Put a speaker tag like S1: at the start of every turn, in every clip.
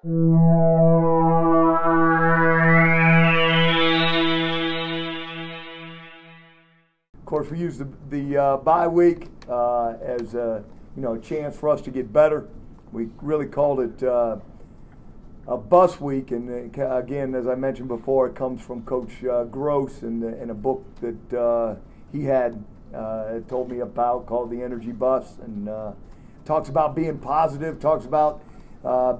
S1: Of course, we use the bye week as a chance for us to get better. We really called it a bus week, and again, as I mentioned before, it comes from Coach Gross in a book that he had told me about called The Energy Bus, and talks about being positive, talks about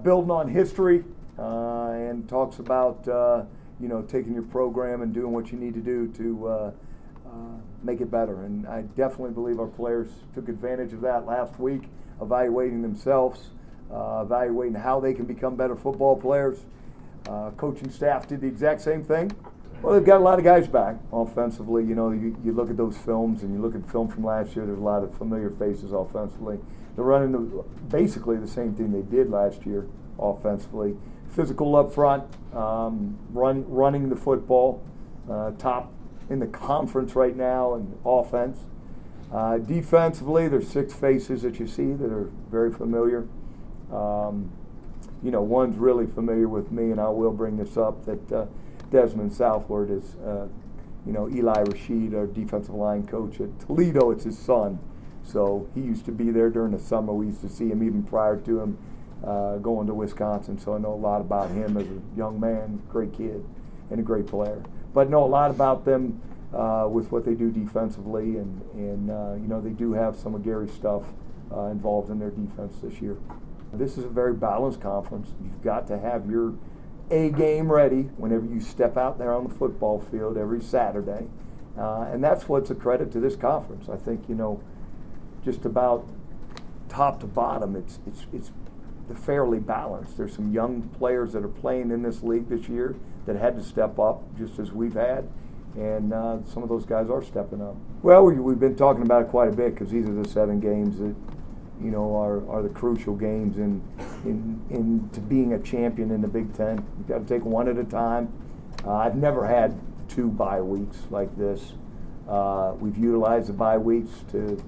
S1: building on history, and talks about taking your program and doing what you need to do to make it better. And I definitely believe our players took advantage of that last week, evaluating themselves, evaluating how they can become better football players. Coaching staff did the exact same thing. Well, they've got a lot of guys back offensively. You look at those films and you look at film from last year, there's a lot of familiar faces offensively. They're running basically the same thing they did last year offensively. Physical up front, running the football, top in the conference right now in offense. Defensively, there's 6 faces that you see that are very familiar. One's really familiar with me, and I will bring this up, that Desmond Southward is, Eli Rashid, our defensive line coach at Toledo. It's his son. So he used to be there during the summer. We used to see him even prior to him going to Wisconsin. So I know a lot about him as a young man, great kid, and a great player. But know a lot about them with what they do defensively, and they do have some of Gary's stuff involved in their defense this year. This is a very balanced conference. You've got to have your A game ready whenever you step out there on the football field every Saturday, and that's what's a credit to this conference. I think just about top to bottom, it's fairly balanced. There's some young players that are playing in this league this year that had to step up, just as we've had, and some of those guys are stepping up. Well, we've been talking about it quite a bit because these are the 7 games that are the crucial games into being a champion in the Big Ten. You've got to take one at a time. I've never had 2 bye weeks like this. We've utilized the bye weeks to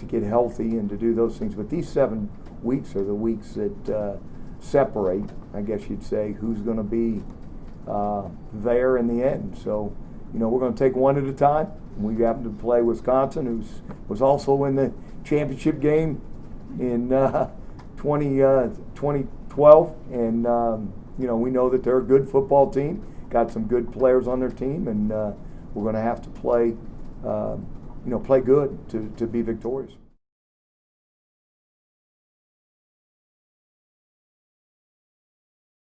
S1: get healthy and to do those things. But these 7 weeks are the weeks that separate, I guess you'd say, who's going to be there in the end. So, we're going to take one at a time. We happen to play Wisconsin, who was also in the championship game in 2012, and we know that they're a good football team, got some good players on their team, and we're going to have to play good to be victorious.